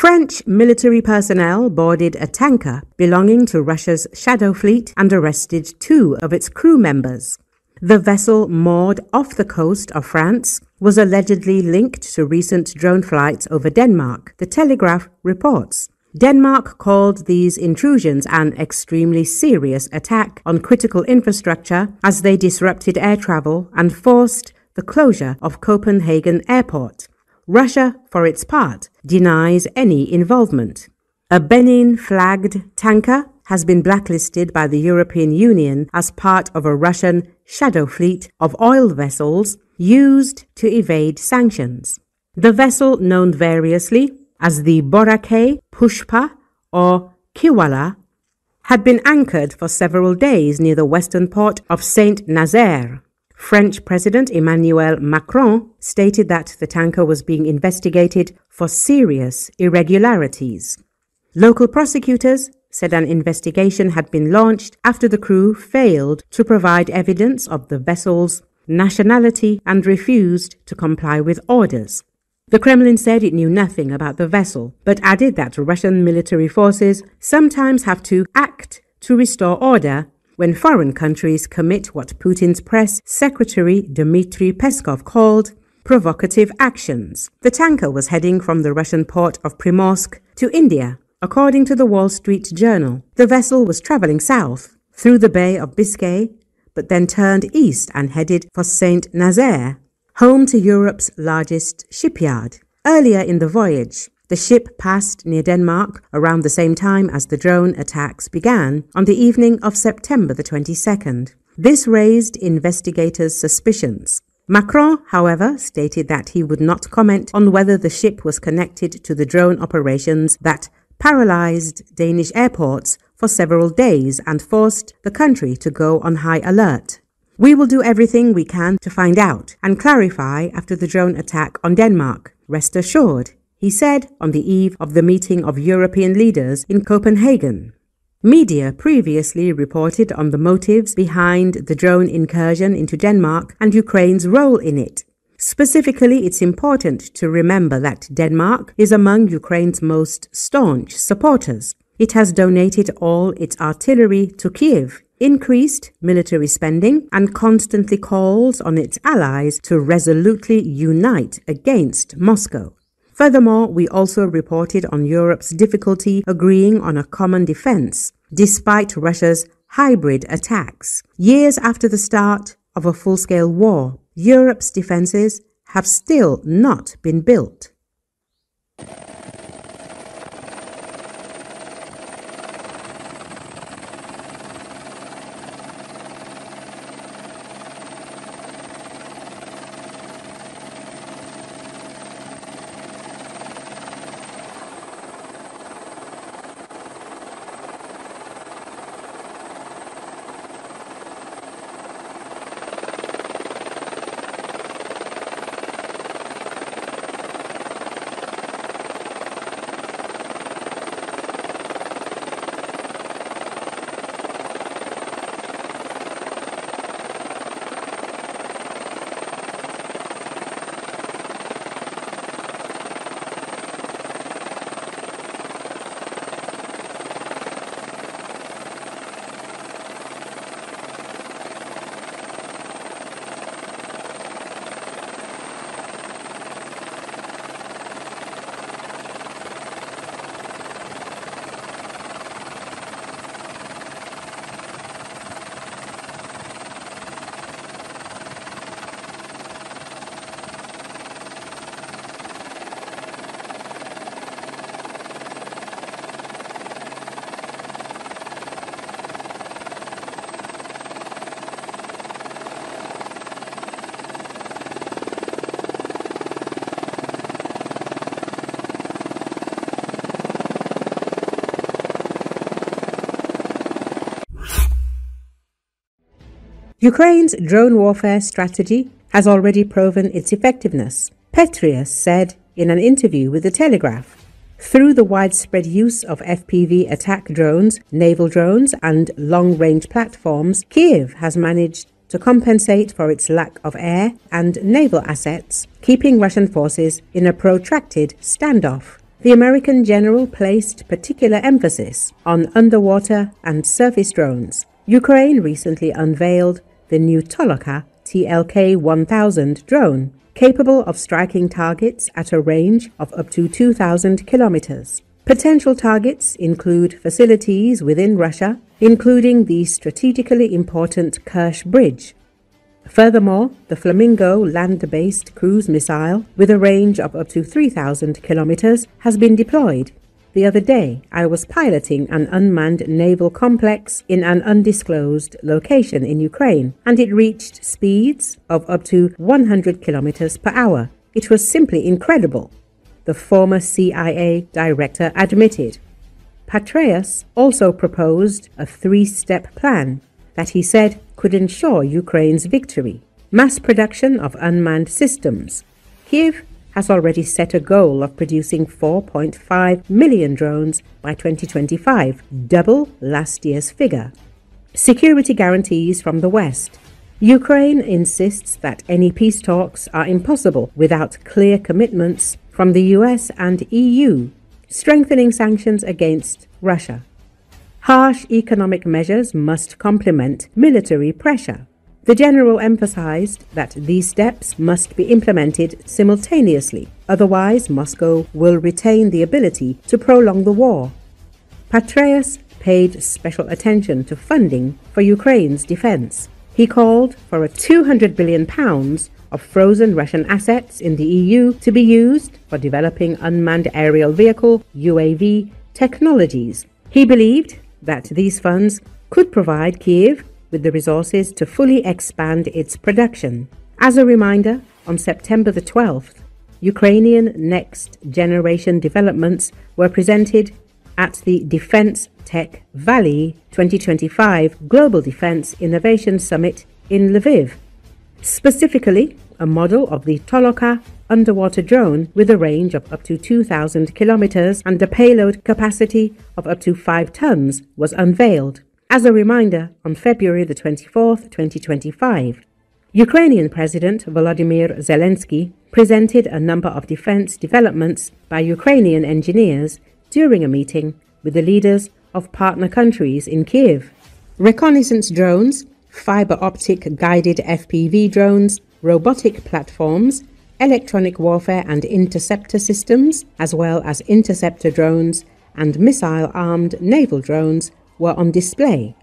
French military personnel boarded a tanker belonging to Russia's Shadow Fleet and arrested 2 of its crew members. The vessel, moored off the coast of France, was allegedly linked to recent drone flights over Denmark, the Telegraph reports. Denmark called these intrusions an extremely serious attack on critical infrastructure as they disrupted air travel and forced the closure of Copenhagen Airport. Russia, for its part, denies any involvement. A Benin-flagged tanker has been blacklisted by the European Union as part of a Russian shadow fleet of oil vessels used to evade sanctions. The vessel, known variously as the Boracay, Pushpa, or Kiwala, had been anchored for several days near the western port of Saint-Nazaire. French President Emmanuel Macron stated that the tanker was being investigated for serious irregularities. Local prosecutors said an investigation had been launched after the crew failed to provide evidence of the vessel's nationality and refused to comply with orders. The Kremlin said it knew nothing about the vessel, but added that Russian military forces sometimes have to act to restore order when foreign countries commit what Putin's press secretary Dmitry Peskov called provocative actions. The tanker was heading from the Russian port of Primorsk to India. According to the Wall Street Journal, the vessel was traveling south through the Bay of Biscay, but then turned east and headed for Saint-Nazaire, home to Europe's largest shipyard. Earlier in the voyage, the ship passed near Denmark around the same time as the drone attacks began on the evening of September the 22nd. This raised investigators' suspicions. Macron, however, stated that he would not comment on whether the ship was connected to the drone operations that paralyzed Danish airports for several days and forced the country to go on high alert. "We will do everything we can to find out and clarify after the drone attack on Denmark, rest assured," he said on the eve of the meeting of European leaders in Copenhagen. Media previously reported on the motives behind the drone incursion into Denmark and Ukraine's role in it. Specifically, it's important to remember that Denmark is among Ukraine's most staunch supporters. It has donated all its artillery to Kiev, increased military spending, and constantly calls on its allies to resolutely unite against Moscow. Furthermore, we also reported on Europe's difficulty agreeing on a common defense, despite Russia's hybrid attacks. Years after the start of a full-scale war, Europe's defenses have still not been built. Ukraine's drone warfare strategy has already proven its effectiveness, Petrius said in an interview with the Telegraph. Through the widespread use of FPV attack drones, naval drones, and long-range platforms, Kiev has managed to compensate for its lack of air and naval assets, keeping Russian forces in a protracted standoff. The American general placed particular emphasis on underwater and surface drones. Ukraine recently unveiled the new Toloka TLK-1000 drone, capable of striking targets at a range of up to 2,000 kilometers. Potential targets include facilities within Russia, including the strategically important Kerch Bridge. Furthermore, the Flamingo land-based cruise missile, with a range of up to 3,000 kilometers, has been deployed. The other day, I was piloting an unmanned naval complex in an undisclosed location in Ukraine, and it reached speeds of up to 100 kilometers per hour. It was simply incredible, the former CIA director admitted. Petraeus also proposed a three-step plan that he said could ensure Ukraine's victory. Mass production of unmanned systems. Kiev has already set a goal of producing 4.5 million drones by 2025, double last year's figure. Security guarantees from the West. Ukraine insists that any peace talks are impossible without clear commitments from the US and EU, strengthening sanctions against Russia. Harsh economic measures must complement military pressure. The general emphasized that these steps must be implemented simultaneously, otherwise Moscow will retain the ability to prolong the war. Petraeus paid special attention to funding for Ukraine's defense. He called for £200 billion of frozen Russian assets in the EU to be used for developing unmanned aerial vehicle UAV technologies. He believed that these funds could provide Kiev with the resources to fully expand its production. As a reminder, on September the 12th, Ukrainian next-generation developments were presented at the Defense Tech Valley 2025 Global Defense Innovation Summit in Lviv. Specifically, a model of the Toloka underwater drone with a range of up to 2,000 kilometers and a payload capacity of up to 5 tons was unveiled. As a reminder, on February the 24th, 2025, Ukrainian President Volodymyr Zelensky presented a number of defense developments by Ukrainian engineers during a meeting with the leaders of partner countries in Kiev. Reconnaissance drones, fiber optic guided FPV drones, robotic platforms, electronic warfare and interceptor systems, as well as interceptor drones and missile-armed naval drones were on display.